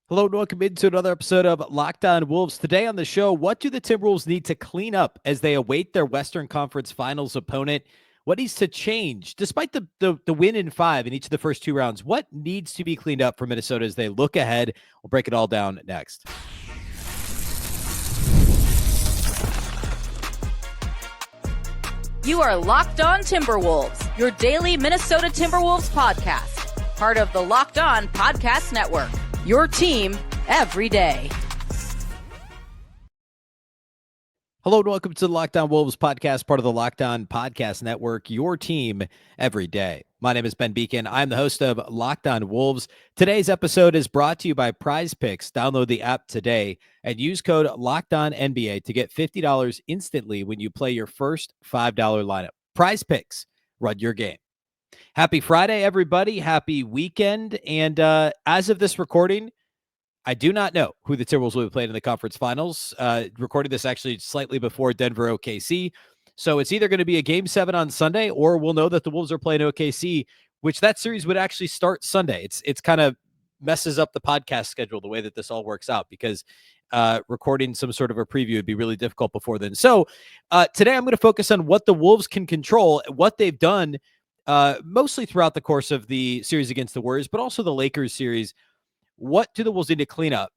Hello and welcome into another episode of Locked On Wolves. Today on the show, what do the Timberwolves need to clean up as they await their Western Conference Finals opponent? What needs to change? Despite the win in 5 in each of the first 2 rounds, what needs to be cleaned up for Minnesota as they look ahead? We'll break it all down next. You are Locked On Timberwolves, your daily Minnesota Timberwolves podcast, part of the Locked On Podcast Network. Your team every day. Hello and welcome to the Locked On Wolves podcast, part of the Locked On Podcast Network, your team every day. My name is Ben Beecken. I'm the host of Locked On Wolves. Today's episode is brought to you by Prizepicks. Download the app today and use code LOCKEDONNBA to get $50 instantly when you play your first $5 lineup. Prizepicks, run your game. Happy Friday, everybody. Happy weekend. And as of this recording, I do not know who the Timberwolves will be playing in the conference finals. Recording this actually slightly before Denver OKC. So it's either going to be a game 7 on Sunday, or we'll know that the Wolves are playing OKC, which that series would actually start Sunday. It's kind of messes up the podcast schedule the way that this all works out, because recording some sort of a preview would be really difficult before then. So today I'm going to focus on what the Wolves can control, what they've done mostly throughout the course of the series against the Warriors, but also the Lakers series. What do the Wolves need to clean up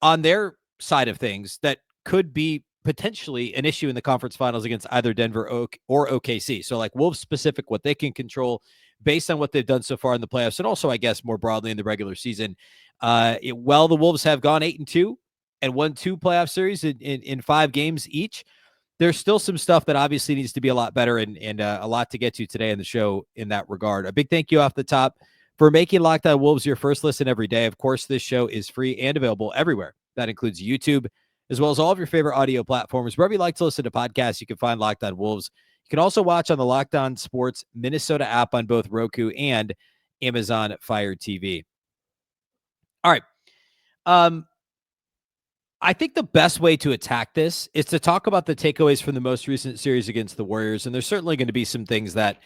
on their side of things that could be potentially an issue in the conference finals against either Denver or OKC? So like Wolves specific, what they can control based on what they've done so far in the playoffs, and also I guess more broadly in the regular season. While the Wolves have gone 8-2 and won 2 playoff series in 5 games each, there's still some stuff that obviously needs to be a lot better, and a lot to get to today in the show in that regard. A big thank you off the top for making Locked On Wolves your first listen every day. Of course, this show is free and available everywhere. That includes YouTube, as well as all of your favorite audio platforms. Wherever you like to listen to podcasts, you can find Locked On Wolves. You can also watch on the Locked On Sports Minnesota app on both Roku and Amazon Fire TV. All right. I think the best way to attack this is to talk about the takeaways from the most recent series against the Warriors. And there's certainly going to be some things that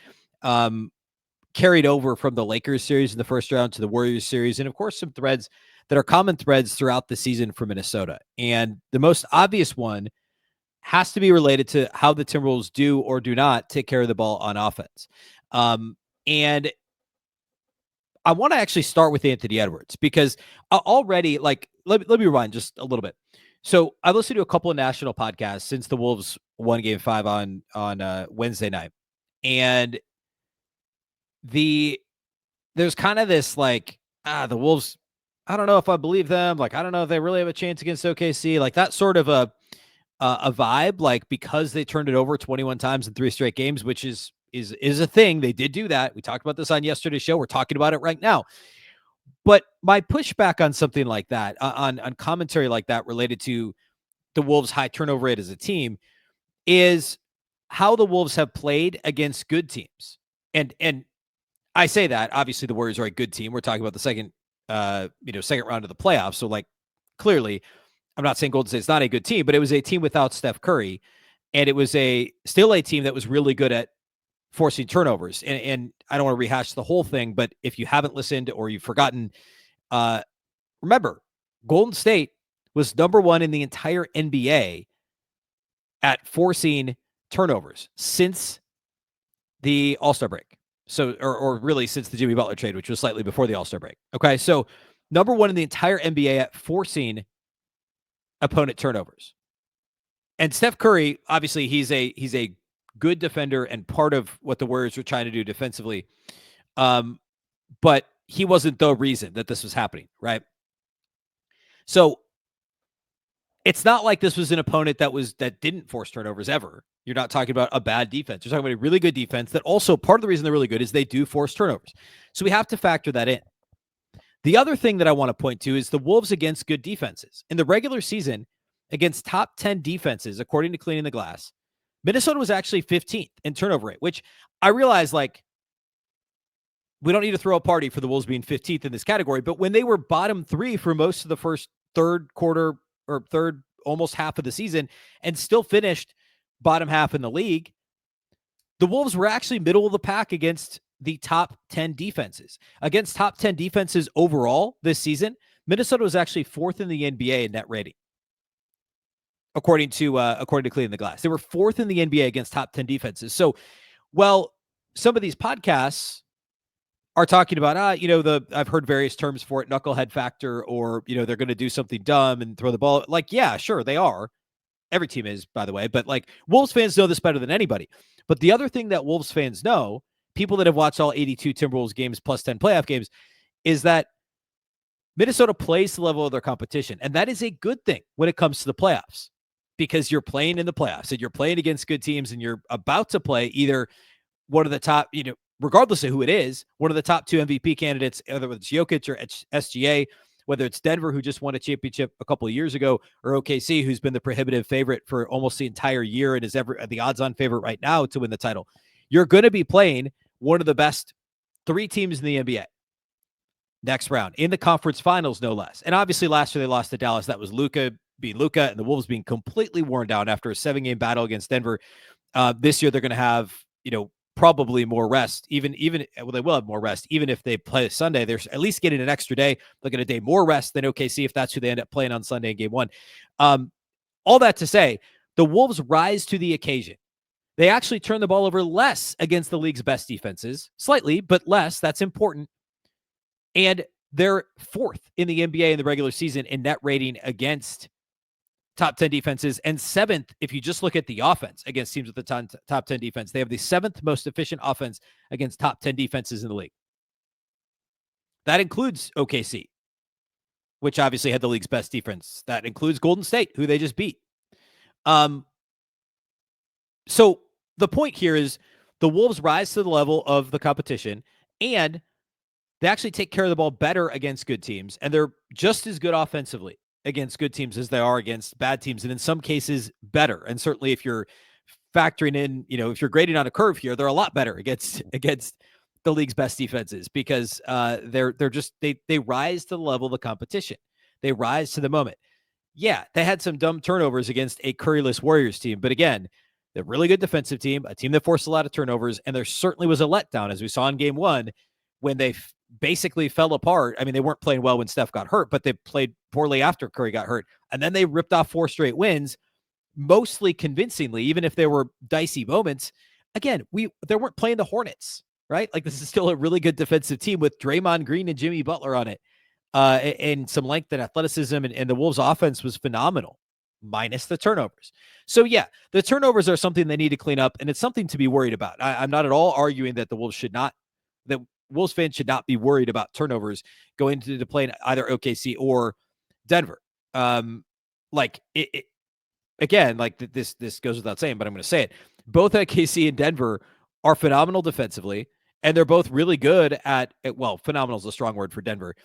carried over from the Lakers series in the first round to the Warriors series. And of course, some threads that are common threads throughout the season for Minnesota. And the most obvious one has to be related to how the Timberwolves do or do not take care of the ball on offense. And I want to actually start with Anthony Edwards, because already, like, let me rewind just a little bit. So I've listened to a couple of national podcasts since the Wolves won Game 5 on Wednesday night. And there's kind of this like, the Wolves, I don't know if I believe them. Like, I don't know if they really have a chance against OKC. Like that sort of a vibe, like, because they turned it over 21 times in 3 straight games, which is a thing. They did do that. We talked about this on yesterday's show. We're talking about it right now. But my pushback on something like that, on commentary like that related to the Wolves' high turnover rate as a team, is how the Wolves have played against good teams. And I say that, obviously the Warriors are a good team. We're talking about the second round of the playoffs. So like, clearly, I'm not saying Golden State's not a good team, but it was a team without Steph Curry. And it was still a team that was really good at forcing turnovers. And I don't want to rehash the whole thing, but if you haven't listened or you've forgotten, remember, Golden State was number 1 in the entire NBA at forcing turnovers since the All-Star break. So, or really since the Jimmy Butler trade, which was slightly before the All-Star break. Okay. So number 1 in the entire NBA at forcing opponent turnovers. And Steph Curry, obviously he's a good defender and part of what the Warriors were trying to do defensively. But he wasn't the reason that this was happening, right? So it's not like this was an opponent that didn't force turnovers ever. You're not talking about a bad defense. You're talking about a really good defense that also, part of the reason they're really good is they do force turnovers. So we have to factor that in. The other thing that I want to point to is the Wolves against good defenses. In the regular season, against top 10 defenses, according to Cleaning the Glass, Minnesota was actually 15th in turnover rate, which I realize, like, we don't need to throw a party for the Wolves being 15th in this category, but when they were bottom 3 for most of the first third quarter or third, almost half of the season, and still finished bottom half in the league, the Wolves were actually middle of the pack against the top 10 defenses. Against top 10 defenses overall this season, Minnesota was actually fourth in the NBA in net rating, according to Cleaning the Glass. They were fourth in the NBA against top 10 defenses. So, well, some of these podcasts are talking about, I've heard various terms for it, knucklehead factor, or, they're going to do something dumb and throw the ball. Like, yeah, sure, they are. Every team is, by the way. But, like, Wolves fans know this better than anybody. But the other thing that Wolves fans know, people that have watched all 82 Timberwolves games plus 10 playoff games, is that Minnesota plays to the level of their competition. And that is a good thing when it comes to the playoffs, because you're playing in the playoffs and you're playing against good teams, and you're about to play either one of the top, regardless of who it is, one of the top 2 MVP candidates, whether it's Jokic or SGA, whether it's Denver, who just won a championship a couple of years ago, or OKC, who's been the prohibitive favorite for almost the entire year and is the odds-on favorite right now to win the title. You're going to be playing one of the best 3 teams in the NBA next round, in the conference finals, no less. And obviously last year they lost to Dallas. That was Luka being Luka, and the Wolves being completely worn down after a 7-game battle against Denver. This year they're going to have, probably more rest, even well, they will have more rest, even if they play Sunday. They're at least getting an extra day. They'll get a day more rest than OKC if that's who they end up playing on Sunday in game 1. All that to say, the Wolves rise to the occasion. They actually turn the ball over less against the league's best defenses, slightly, but less. That's important. And they're 4th in the NBA in the regular season in net rating against top 10 defenses, and 7th if you just look at the offense against teams with the top 10 defense. They have the 7th most efficient offense against top 10 defenses in the league. That includes OKC, which obviously had the league's best defense. That includes Golden State, who they just beat. So the point here is the Wolves rise to the level of the competition, and they actually take care of the ball better against good teams, and they're just as good offensively against good teams as they are against bad teams, and in some cases better. And certainly if you're factoring in, if you're grading on a curve here, they're a lot better against the league's best defenses, because they rise to the level of the competition. They rise to the moment. Yeah, they had some dumb turnovers against a Curryless Warriors team, but again, they're a really good defensive team, a team that forced a lot of turnovers, and there certainly was a letdown, as we saw in game 1, when they basically fell apart. I mean, they weren't playing well when Steph got hurt, but they played poorly after Curry got hurt. And then they ripped off 4 straight wins, mostly convincingly, even if there were dicey moments. Again, they weren't playing the Hornets, right? Like, this is still a really good defensive team with Draymond Green and Jimmy Butler on it, and some length and athleticism, and the Wolves' offense was phenomenal, minus the turnovers. So, yeah, the turnovers are something they need to clean up, and it's something to be worried about. I'm not at all arguing that the Wolves Wolves fans should not be worried about turnovers going to play in either OKC or Denver. Again, like this goes without saying, but I'm going to say it. Both OKC and Denver are phenomenal defensively, and they're both really good phenomenal is a strong word for Denver.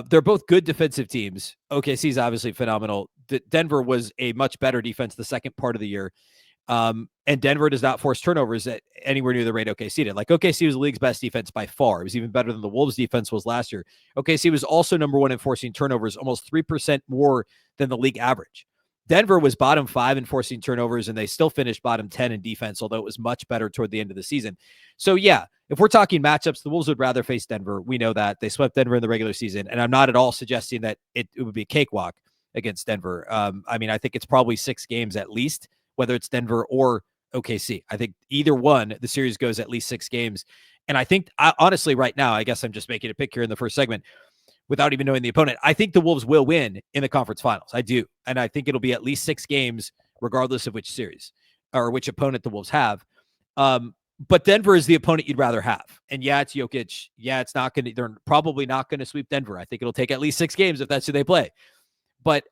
They're both good defensive teams. OKC is obviously phenomenal. Denver was a much better defense the second part of the year. And Denver does not force turnovers at anywhere near the rate OKC did. Like, OKC was the league's best defense by far. It was even better than the Wolves defense was last year. OKC was also number 1 in forcing turnovers, almost 3% more than the league average. Denver was bottom 5 in forcing turnovers, and they still finished bottom 10 in defense, although it was much better toward the end of the season. So, yeah, if we're talking matchups, the Wolves would rather face Denver. We know that. They swept Denver in the regular season, and I'm not at all suggesting that it would be a cakewalk against Denver. I mean, I think it's probably 6 games at least, whether it's Denver or OKC. I think either one, the series goes at least 6 games. And I think, honestly, right now, I guess I'm just making a pick here in the first segment without even knowing the opponent. I think the Wolves will win in the conference finals. I do. And I think it'll be at least 6 games, regardless of which series or which opponent the Wolves have. But Denver is the opponent you'd rather have. And yeah, it's Jokic. Yeah, they're probably not going to sweep Denver. I think it'll take at least 6 games if that's who they play. But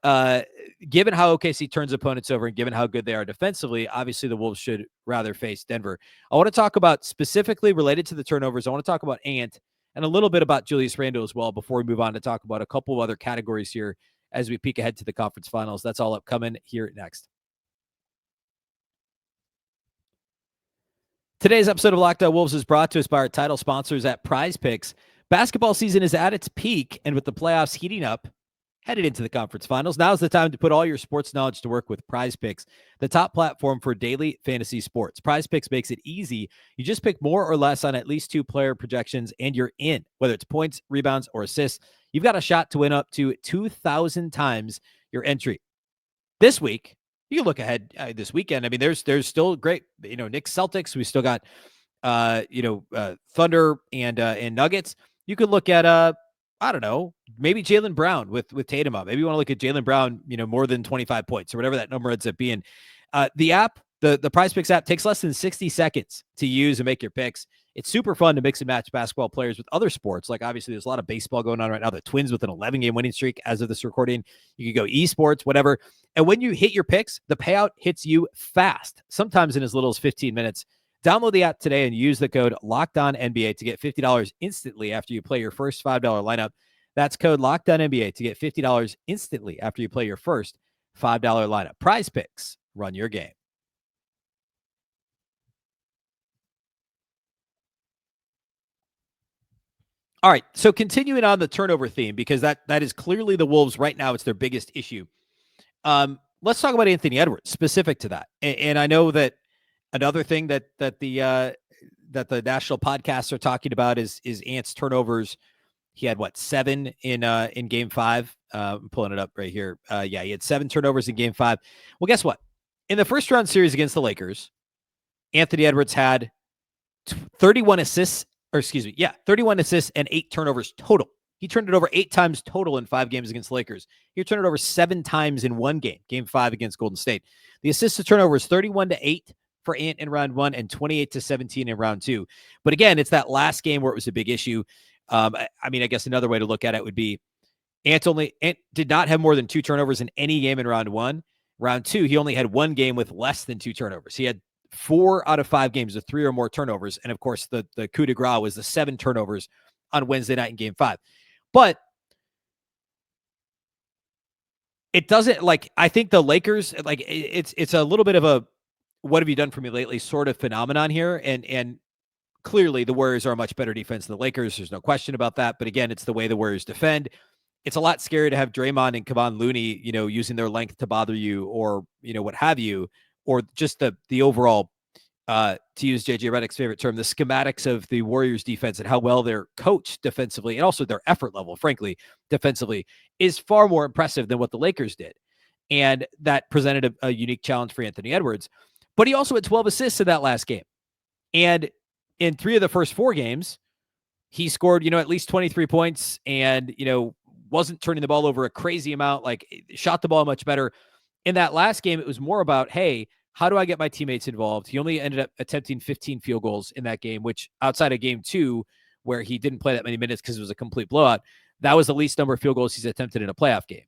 given how OKC turns opponents over and given how good they are defensively, obviously the Wolves should rather face Denver. I want to talk about, specifically related to the turnovers, I want to talk about Ant and a little bit about Julius Randle as well before we move on to talk about a couple of other categories here as we peek ahead to the conference finals. That's all upcoming here next. Today's episode of Locked On Wolves is brought to us by our title sponsors at Prizepicks. Basketball season is at its peak, and with the playoffs heating up, headed into the conference finals. Now's the time to put all your sports knowledge to work with Prizepicks, the top platform for daily fantasy sports. Prizepicks makes it easy. You just pick more or less on at least 2 player projections, and you're in. Whether it's points, rebounds, or assists, you've got a shot to win up to 2,000 times your entry. This week, you look ahead this weekend. I mean, there's still great, Knicks Celtics. We still got, Thunder and Nuggets. You could look at, I don't know, maybe Jaylen Brown with Tatum up. Maybe you want to look at Jaylen Brown, more than 25 points or whatever that number ends up being. The app, the Prizepicks app, takes less than 60 seconds to use and make your picks. It's super fun to mix and match basketball players with other sports. Like, obviously, there's a lot of baseball going on right now. The Twins with an 11-game winning streak as of this recording. You could go esports, whatever. And when you hit your picks, the payout hits you fast, sometimes in as little as 15 minutes. Download the app today and use the code LOCKEDONNBA to get $50 instantly after you play your first $5 lineup. That's code LOCKEDONNBA to get $50 instantly after you play your first $5 lineup. Prizepicks, run your game. All right, so continuing on the turnover theme, because that is clearly the Wolves right now. It's their biggest issue. Let's talk about Anthony Edwards specific to that. And I know that another thing that the national podcasts are talking about is Ant's turnovers. He had 7 in Game 5. I'm pulling it up right here. He had 7 turnovers in Game 5. Well, guess what? In the first round series against the Lakers, Anthony Edwards had 31 assists. 31 assists and 8 turnovers total. He turned it over 8 times total in 5 games against the Lakers. He turned it over 7 times in one game, Game 5 against Golden State. The assist to turnover is 31-8 for Ant in round 1 and 28-17 in round 2. But again, it's that last game where it was a big issue. I guess another way to look at it would be Ant did not have more than 2 turnovers in any game in round 1. Round 2, he only had 1 game with less than 2 turnovers. He had 4 out of 5 games with 3 or more turnovers. And of course, the coup de grace was the 7 turnovers on Wednesday night in Game 5. But it doesn't, I think the Lakers, it's a little bit of a what have you done for me lately sort of phenomenon here. And clearly the Warriors are a much better defense than the Lakers. There's no question about that. But again, it's the way the Warriors defend. It's a lot scarier to have Draymond and Kevon Looney, using their length to bother you or, what have you, or just the overall, to use JJ Redick's favorite term, the schematics of the Warriors defense and how well they're coached defensively and also their effort level, frankly, defensively is far more impressive than what the Lakers did. And that presented a unique challenge for Anthony Edwards. But he also had 12 assists in that last game. And in 3 of the first 4 games, he scored, at least 23 points and, wasn't turning the ball over a crazy amount, shot the ball much better. In that last game, it was more about, hey, how do I get my teammates involved? He only ended up attempting 15 field goals in that game, which outside of Game 2, where he didn't play that many minutes because it was a complete blowout, that was the least number of field goals he's attempted in a playoff game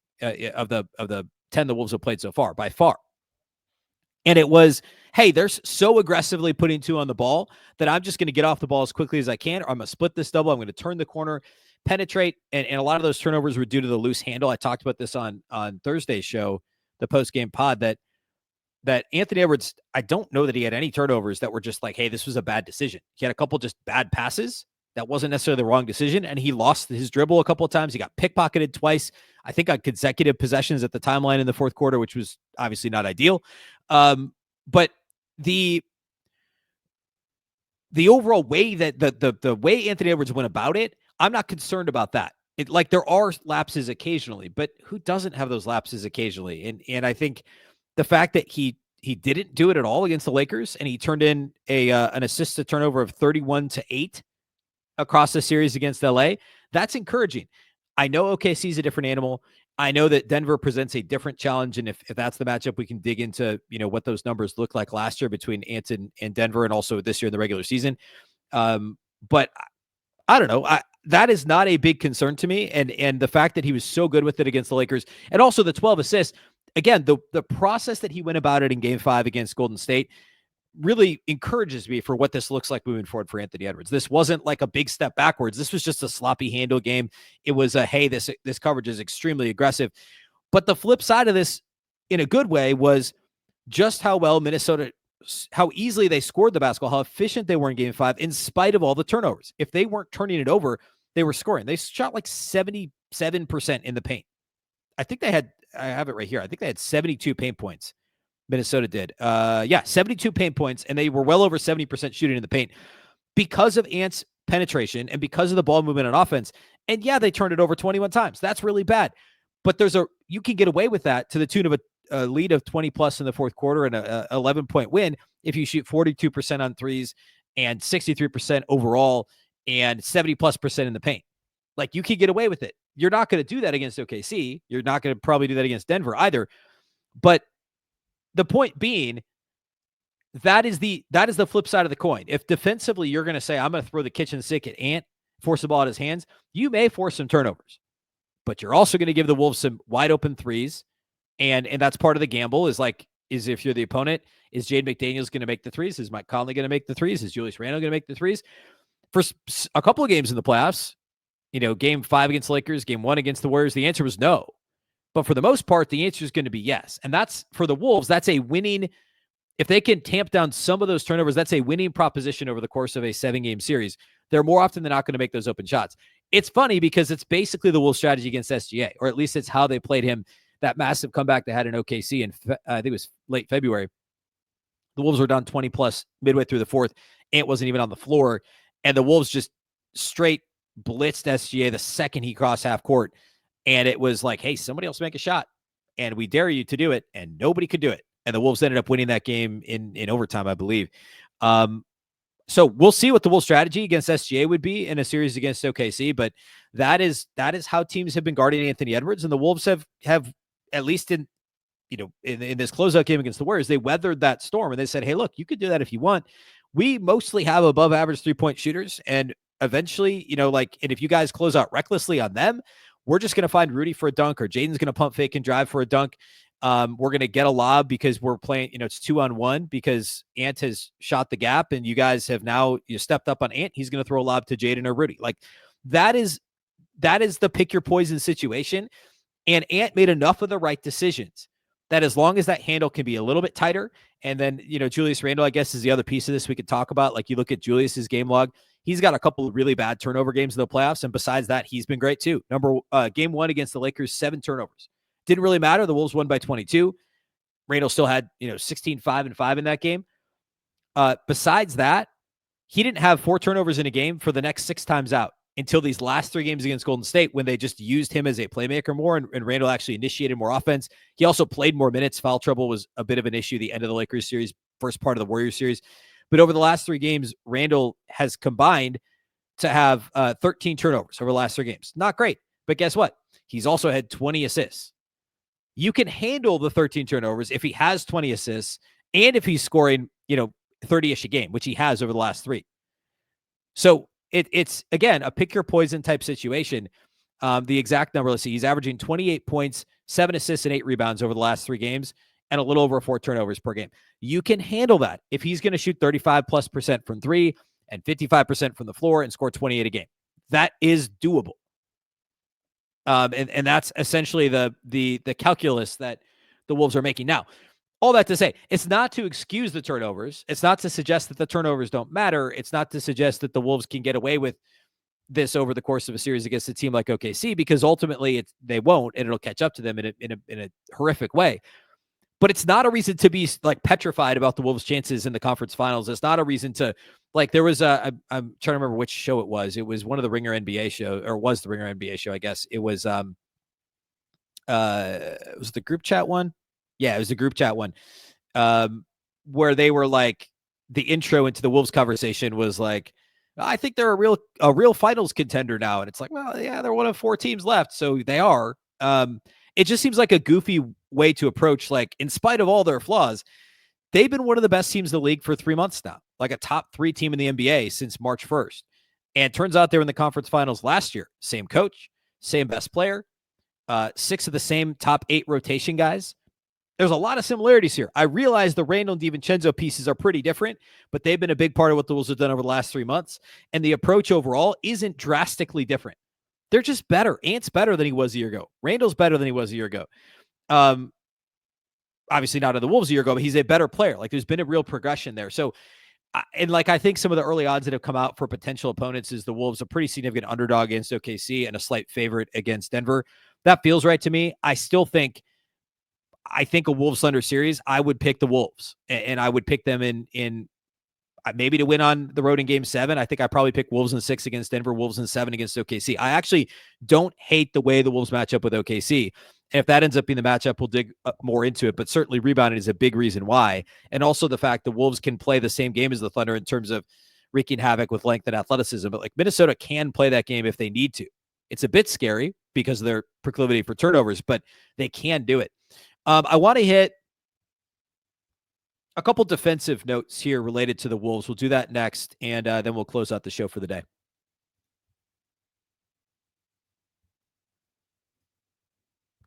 of the 10 the Wolves have played so far, by far. And it was, hey, they're so aggressively putting 2 on the ball that I'm just going to get off the ball as quickly as I can, or I'm going to split this double. I'm going to turn the corner, penetrate. And a lot of those turnovers were due to the loose handle. I talked about this on Thursday's show, the post-game pod, that Anthony Edwards, I don't know that he had any turnovers that were just like, hey, this was a bad decision. He had a couple just bad passes. That wasn't necessarily the wrong decision. And he lost his dribble a couple of times. He got pickpocketed twice, I think on consecutive possessions at the timeline in the fourth quarter, which was obviously not ideal. But the overall way that the way Anthony Edwards went about it, I'm not concerned about that. There are lapses occasionally, but who doesn't have those lapses occasionally? And I think the fact that he didn't do it at all against the Lakers, and he turned in an assist to turnover of 31-8 across the series against LA, that's encouraging. I know OKC is a different animal. I know that Denver presents a different challenge, and if that's the matchup, we can dig into what those numbers look like last year between Ant and Denver, and also this year in the regular season. But I don't know. That is not a big concern to me, and the fact that he was so good with it against the Lakers, and also the 12 assists. Again, the process that he went about it in Game 5 against Golden State really encourages me for what this looks like moving forward for Anthony Edwards. This wasn't like a big step backwards. This was just a sloppy handle game. It was hey, this coverage is extremely aggressive. But the flip side of this, in a good way, was just how well Minnesota, how easily they scored the basketball, how efficient they were in Game 5, in spite of all the turnovers. If they weren't turning it over, they were scoring. They shot 77% in the paint. I think I have it right here. I think they had 72 paint points. Minnesota did. 72 paint points, and they were well over 70% shooting in the paint because of Ant's penetration and because of the ball movement on offense. And yeah, they turned it over 21 times. That's really bad. But you can get away with that to the tune of a lead of 20 plus in the fourth quarter and a 11-point win if you shoot 42% on threes and 63% overall and 70+% in the paint. Like, you can get away with it. You're not going to do that against OKC. You're not going to probably do that against Denver either. But the point being, that is the flip side of the coin. If defensively you're going to say, I'm going to throw the kitchen sink at Ant, force the ball out of his hands, you may force some turnovers. But you're also going to give the Wolves some wide open threes. And that's part of the gamble is if you're the opponent, is Jade McDaniels going to make the threes? Is Mike Conley going to make the threes? Is Julius Randle going to make the threes? For a couple of games in the playoffs, game 5 against the Lakers, game 1 against the Warriors, the answer was no. But for the most part, the answer is going to be yes. And that's, for the Wolves, that's a winning, if they can tamp down some of those turnovers, that's a winning proposition over the course of a 7-game series. They're more often than not going to make those open shots. It's funny because it's basically the Wolves' strategy against SGA, or at least it's how they played him. That massive comeback they had in OKC in, I think it was late February. The Wolves were down 20 plus midway through the fourth. Ant wasn't even on the floor. And the Wolves just straight blitzed SGA the second he crossed half court. And it was like, hey, somebody else make a shot. And we dare you to do it. And nobody could do it. And the Wolves ended up winning that game in overtime, I believe. So we'll see what the Wolves' strategy against SGA would be in a series against OKC. But that is how teams have been guarding Anthony Edwards. And the Wolves have at least in this closeout game against the Warriors, they weathered that storm and they said, hey, look, you could do that if you want. We mostly have above average 3-point shooters. And eventually, and if you guys close out recklessly on them, we're just going to find Rudy for a dunk, or Jaden's going to pump fake and drive for a dunk. We're going to get a lob because we're playing, it's 2-on-1 because Ant has shot the gap and you guys have now stepped up on Ant. He's going to throw a lob to Jaden or Rudy. Like, that is the pick your poison situation. And Ant made enough of the right decisions that as long as that handle can be a little bit tighter, and then, Julius Randle, I guess, is the other piece of this we could talk about. Like, you look at Julius's game log, he's got a couple of really bad turnover games in the playoffs. And besides that, he's been great too. Game 1 against the Lakers, 7 turnovers. Didn't really matter. The Wolves won by 22. Randle still had, 16, 5, and 5 in that game. Besides that, he didn't have 4 turnovers in a game for the next 6 times out until these last 3 games against Golden State, when they just used him as a playmaker more, and Randle actually initiated more offense. He also played more minutes. Foul trouble was a bit of an issue the end of the Lakers series, first part of the Warriors series. But over the last 3 games, Randle has combined to have 13 turnovers over the last 3 games. Not great, but guess what? He's also had 20 assists. You can handle the 13 turnovers if he has 20 assists and if he's scoring, 30-ish a game, which he has over the last 3. So it's again, a pick your poison type situation. The exact number, let's see, he's averaging 28 points, 7 assists and 8 rebounds over the last 3 games, and a little over 4 turnovers per game. You can handle that if he's going to shoot 35+% from 3 and 55% from the floor and score 28 a game. That is doable. And that's essentially the calculus that the Wolves are making. Now, all that to say, it's not to excuse the turnovers. It's not to suggest that the turnovers don't matter. It's not to suggest that the Wolves can get away with this over the course of a series against a team like OKC, because ultimately they won't, and it'll catch up to them in a horrific way. But it's not a reason to be like petrified about the Wolves' chances in the conference finals. It's not a reason to, like, there was I'm trying to remember which show it was. It was one of the Ringer NBA show, or was the Ringer NBA show, I guess. It was the group chat one. Yeah, it was the group chat one, where they were like, the intro into the Wolves conversation was like, I think they're a real finals contender now. And it's like, well, yeah, they're one of 4 teams left. So they are. It just seems like a goofy way to approach, like, in spite of all their flaws, they've been one of the best teams in the league for 3 months now, like a top 3 team in the NBA since March 1st. And it turns out they were in the conference finals last year. Same coach, same best player, 6 of the same top 8 rotation guys. There's a lot of similarities here. I realize the Randle and DiVincenzo pieces are pretty different, but they've been a big part of what the Wolves have done over the last 3 months. And the approach overall isn't drastically different. They're just better. Ant's better than he was a year ago. Randle's better than he was a year ago. Obviously not of the Wolves a year ago, but he's a better player. Like, there's been a real progression there. So, I think some of the early odds that have come out for potential opponents is the Wolves a pretty significant underdog against OKC and a slight favorite against Denver. that feels right to me. I think a Wolves Thunder series, I would pick the Wolves, and I would pick them in maybe to win on the road in game 7. I think I probably pick Wolves in 6 against Denver, Wolves in 7 against OKC. I actually don't hate the way the Wolves match up with OKC. And if that ends up being the matchup, we'll dig more into it, but certainly rebounding is a big reason why. And also the fact the Wolves can play the same game as the Thunder in terms of wreaking havoc with length and athleticism, but like Minnesota can play that game if they need to. It's a bit scary because of their proclivity for turnovers, but they can do it. I want to hit a couple defensive notes here related to the Wolves. We'll do that next, and then we'll close out the show for the day.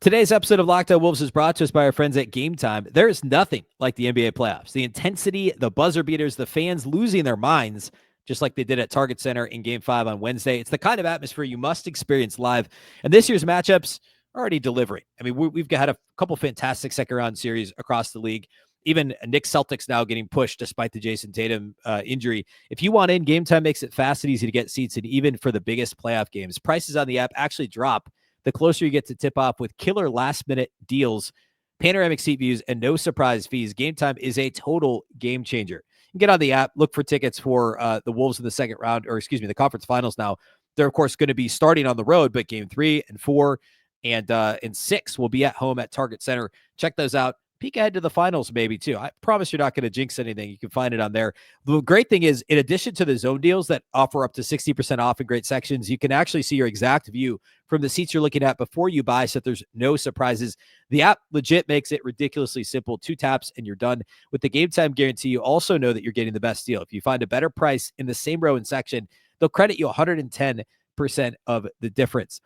Today's episode of Locked On Wolves is brought to us by our friends at Game Time. There is nothing like the NBA playoffs. The intensity, the buzzer beaters, the fans losing their minds, just like they did at Target Center in Game 5 on Wednesday. It's the kind of atmosphere you must experience live. And this year's matchups are already delivering. I mean, we've had a couple fantastic second-round series across the league. Even Knicks Celtics now getting pushed despite the Jason Tatum injury. If you want in, Game Time makes it fast and easy to get seats, and even for the biggest playoff games. Prices on the app actually drop the closer you get to tip off with killer last-minute deals, panoramic seat views, and no surprise fees. Game Time is a total game changer. You can get on the app, look for tickets for the Wolves in the second round, or excuse me, the conference finals now. They're, of course, going to be starting on the road, but Game 3 and 4 and 6 will be at home at Target Center. Check those out. Peek ahead to the finals, maybe, too. I promise you're not going to jinx anything. You can find it on there. The great thing is, in addition to the zone deals that offer up to 60% off in great sections, you can actually see your exact view from the seats you're looking at before you buy, so there's no surprises. The app legit makes it ridiculously simple. 2 taps and you're done. With the Game Time guarantee, you also know that you're getting the best deal. If you find a better price in the same row and section, they'll credit you 110% of the difference.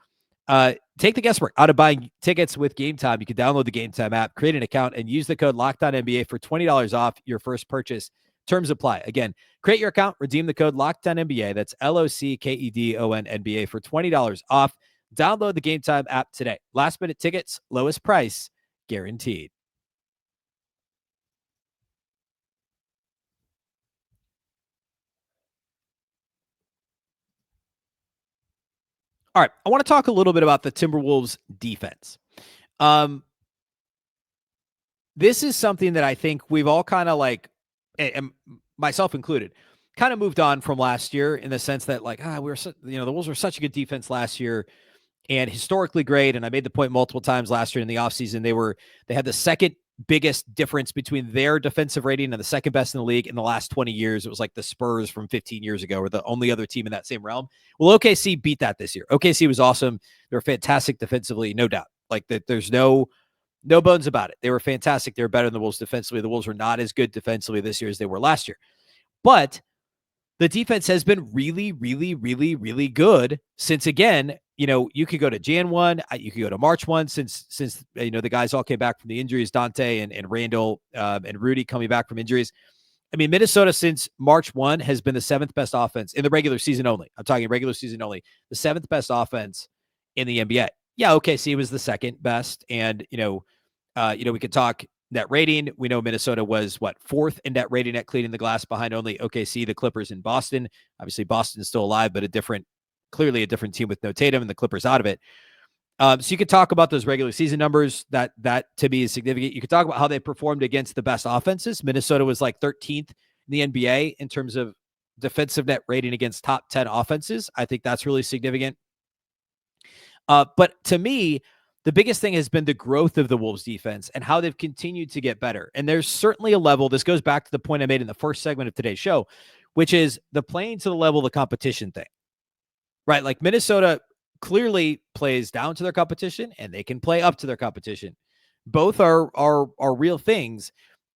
Take the guesswork out of buying tickets with Game Time. You can download the Game Time app, create an account, and use the code LOCKEDONNBA for $20 off your first purchase. Terms apply. Again, create your account, redeem the code LOCKEDONNBA. That's LOCKEDONNBA for $20 off. Download the Game Time app today. Last minute tickets, lowest price, guaranteed. All right, I want to talk a little bit about the Timberwolves defense. This is something that I think we've all kind of like, and myself included, kind of moved on from last year in the sense that like, the Wolves were such a good defense last year and historically great. And I made the point multiple times last year in the offseason, they had the second biggest difference between their defensive rating and the second best in the league in the last 20 years. It was like the Spurs from 15 years ago, or the only other team in that same realm. Well, OKC beat that this year. OKC was awesome. They were fantastic defensively, no doubt. Like that, there's no bones about it. They were fantastic. They were better than the Wolves defensively. The Wolves were not as good defensively this year as they were last year. But the defense has been really, really, really, really good since, again, you could go to Jan 1, you could go to March 1 since the guys all came back from the injuries, Dante and Randle and Rudy coming back from injuries. I mean, Minnesota since March 1 has been the 7th best offense in the regular season only. I'm talking regular season only. The 7th best offense in the NBA. Yeah, OKC was the second best. And, we could talk net rating. We know Minnesota was 4th in net rating at cleaning the glass behind only OKC, the Clippers, and Boston. Obviously, Boston's still alive, but clearly a different team with no Tatum and the Clippers out of it. So you could talk about those regular season numbers. That to me is significant. You could talk about how they performed against the best offenses. Minnesota was like 13th in the NBA in terms of defensive net rating against top 10 offenses. I think that's really significant. But to me, the biggest thing has been the growth of the Wolves defense and how they've continued to get better. And there's certainly a level, this goes back to the point I made in the first segment of today's show, which is the playing to the level of the competition thing, right? Like Minnesota clearly plays down to their competition and they can play up to their competition. Both are real things.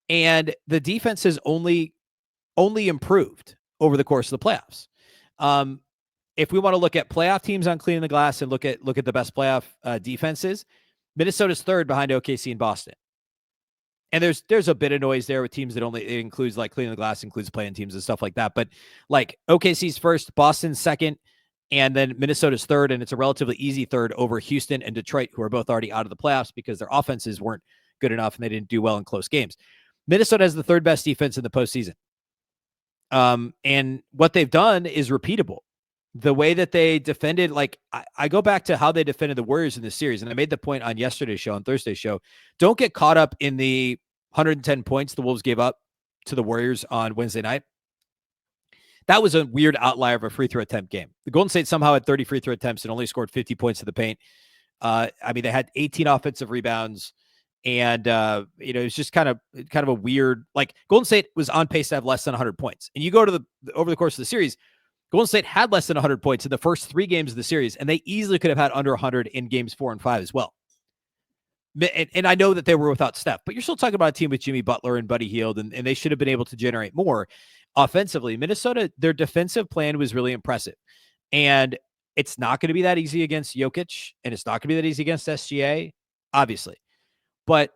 And the defense has only improved over the course of the playoffs. If we want to look at playoff teams on cleaning the glass and look at the best playoff defenses, Minnesota's 3rd behind OKC and Boston. And there's a bit of noise there with teams that it includes like cleaning the glass, includes playing teams and stuff like that. But like OKC's 1st, Boston's 2nd, and then Minnesota's 3rd, and it's a relatively easy 3rd over Houston and Detroit, who are both already out of the playoffs because their offenses weren't good enough and they didn't do well in close games. Minnesota has the 3rd best defense in the postseason. And what they've done is repeatable. the way that they defended, like I go back to how they defended the Warriors in this series, and I made the point on yesterday's show, on Thursday's show. Don't get caught up in the 110 points the Wolves gave up to the Warriors on Wednesday night. That was a weird outlier of a free throw attempt game. The Golden State somehow had 30 free throw attempts and only scored 50 points to the paint. I mean, they had 18 offensive rebounds, and it was just kind of a weird. Like Golden State was on pace to have less than 100 points, and you go to over the course of the series, Golden State had less than 100 points in the first 3 games of the series, and they easily could have had under 100 in games 4 and 5 as well. And I know that they were without Steph, but you're still talking about a team with Jimmy Butler and Buddy Hield, and they should have been able to generate more offensively. Minnesota, their defensive plan was really impressive. And it's not going to be that easy against Jokic, and it's not going to be that easy against SGA, obviously. But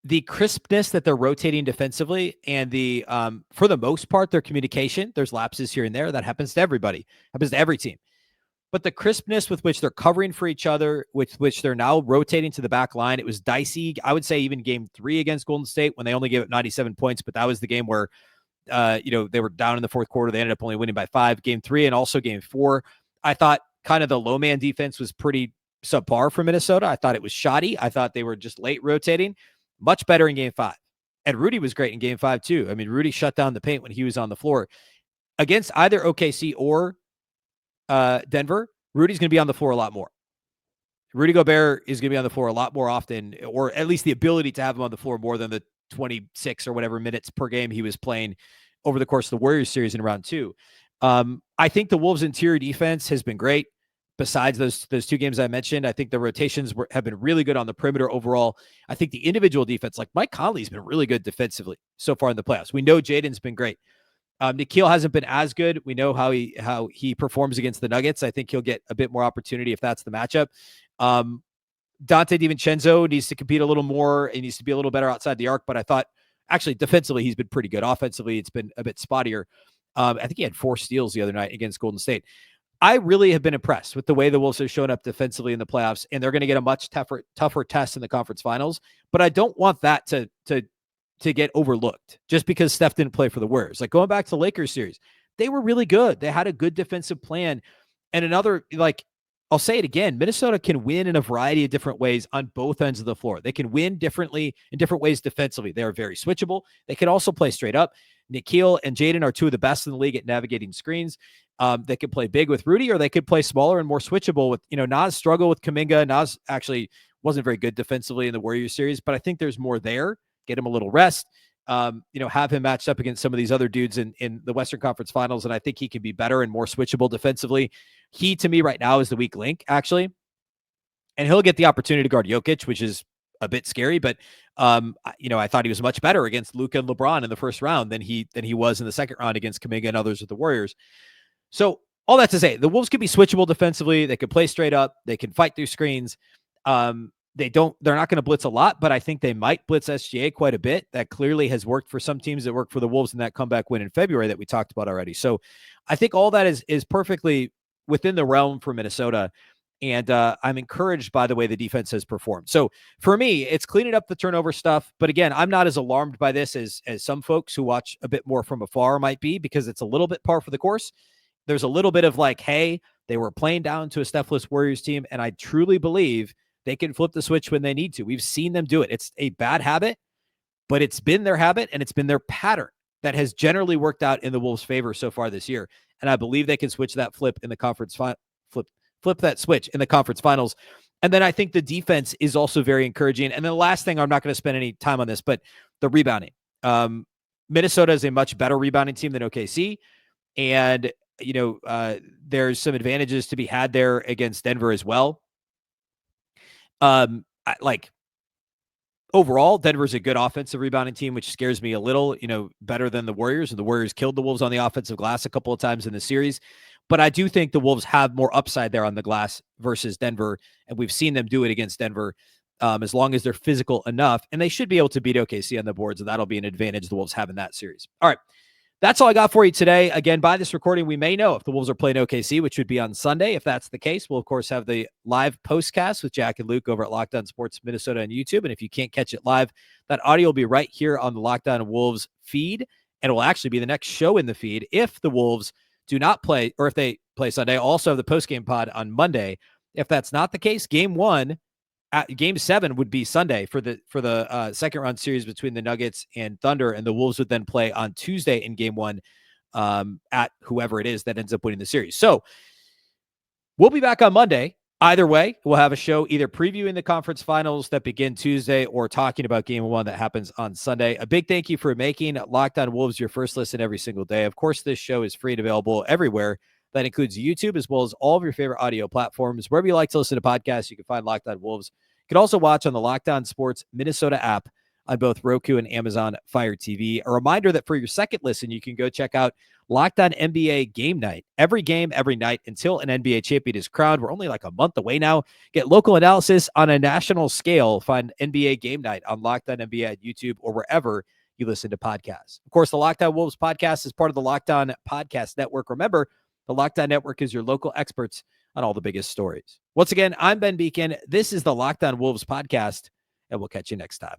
the crispness that they're rotating defensively and the, for the most part, their communication, there's lapses here and there. That happens to everybody, happens to every team. But the crispness with which they're covering for each other, with which they're now rotating to the back line, it was dicey. I would say even game 3 against Golden State when they only gave up 97 points, but that was the game where, they were down in the fourth quarter. They ended up only winning by 5. Game 3 and also game 4, I thought kind of the low man defense was pretty subpar for Minnesota. I thought it was shoddy. I thought they were just late rotating. Much better in game 5. And Rudy was great in game 5 too. I mean, Rudy shut down the paint when he was on the floor. Against either OKC or Denver, Rudy's going to be on the floor a lot more. Rudy Gobert is going to be on the floor a lot more often, or at least the ability to have him on the floor more than the 26 or whatever minutes per game he was playing over the course of the Warriors series in round 2. I think the Wolves' interior defense has been great. Besides those 2 games I mentioned, I think the rotations have been really good on the perimeter overall. I think the individual defense, like Mike Conley's been really good defensively so far in the playoffs. We know Jaden's been great. Nikhil hasn't been as good. We know how he performs against the Nuggets. I think he'll get a bit more opportunity if that's the matchup. Dante DiVincenzo needs to compete a little more. He needs to be a little better outside the arc, but I thought actually defensively he's been pretty good. Offensively, it's been a bit spottier. I think he had 4 steals the other night against Golden State. I really have been impressed with the way the Wolves have shown up defensively in the playoffs, and they're going to get a much tougher test in the conference finals. But I don't want that to get overlooked just because Steph didn't play for the Warriors. Like going back to the Lakers series, they were really good. They had a good defensive plan. And another, like, I'll say it again, Minnesota can win in a variety of different ways on both ends of the floor. They can win differently in different ways defensively. They are very switchable. They can also play straight up. Nikhil and Jaden are 2 of the best in the league at navigating screens. They could play big with Rudy, or they could play smaller and more switchable with, Naz struggle with Kuminga. Naz actually wasn't very good defensively in the Warriors series, but I think there's more there. Get him a little rest, have him matched up against some of these other dudes in the Western Conference Finals. And I think he can be better and more switchable defensively. He, to me right now, is the weak link, actually. And he'll get the opportunity to guard Jokic, which is a bit scary, but I thought he was much better against Luka and LeBron in the first round than he was in the second round against Kuminga and others with the Warriors. So all that to say, the Wolves can be switchable defensively. They can play straight up. They can fight through screens. They're not going to blitz a lot, but I think they might blitz SGA quite a bit. That clearly has worked for some teams that worked for the Wolves in that comeback win in February that we talked about already. So I think all that is perfectly within the realm for Minnesota. And I'm encouraged by the way the defense has performed. So for me, it's cleaning up the turnover stuff. But again, I'm not as alarmed by this as some folks who watch a bit more from afar might be, because it's a little bit par for the course. There's a little bit of like, hey, they were playing down to a Steph-less Warriors team, and I truly believe they can flip the switch when they need to. We've seen them do it. It's a bad habit, but it's been their habit and it's been their pattern that has generally worked out in the Wolves' favor so far this year. And I believe they can switch that flip in the conference flip that switch in the conference finals. And then I think the defense is also very encouraging. And then the last thing, I'm not going to spend any time on this, but the rebounding. Minnesota is a much better rebounding team than OKC. And, there's some advantages to be had there against Denver as well. Overall, Denver's a good offensive rebounding team, which scares me a little, better than the Warriors. And the Warriors killed the Wolves on the offensive glass a couple of times in the series. But I do think the Wolves have more upside there on the glass versus Denver. And we've seen them do it against Denver as long as they're physical enough. And they should be able to beat OKC on the boards. And that'll be an advantage the Wolves have in that series. All right. That's all I got for you today. Again, by this recording, we may know if the Wolves are playing OKC, which would be on Sunday. If that's the case, we'll, of course, have the live postcast with Jack and Luke over at Locked On Sports Minnesota on YouTube. And if you can't catch it live, that audio will be right here on the Locked On Wolves feed. And it will actually be the next show in the feed if the Wolves do not play, or if they play Sunday, also have the post-game pod on Monday. If that's not the case, game 7 would be Sunday for the second round series between the Nuggets and Thunder, and the Wolves would then play on Tuesday in game 1 at whoever it is that ends up winning the series. So we'll be back on Monday. Either way, we'll have a show either previewing the conference finals that begin Tuesday or talking about game 1 that happens on Sunday. A big thank you for making Locked On Wolves your first listen every single day. Of course, this show is free and available everywhere. That includes YouTube, as well as all of your favorite audio platforms. Wherever you like to listen to podcasts, you can find Locked On Wolves. You can also watch on the Locked On Sports Minnesota app on both Roku and Amazon Fire TV. A reminder that for your second listen, you can go check out Locked On NBA Game Night. Every game, every night, until an NBA champion is crowned. We're only like a month away now. Get local analysis on a national scale. Find NBA Game Night on Locked On NBA at YouTube or wherever you listen to podcasts. Of course, the Locked On Wolves podcast is part of the Locked On Podcast Network. Remember, the Locked On Network is your local experts on all the biggest stories. Once again, I'm Ben Beecken. This is the Locked On Wolves podcast, and we'll catch you next time.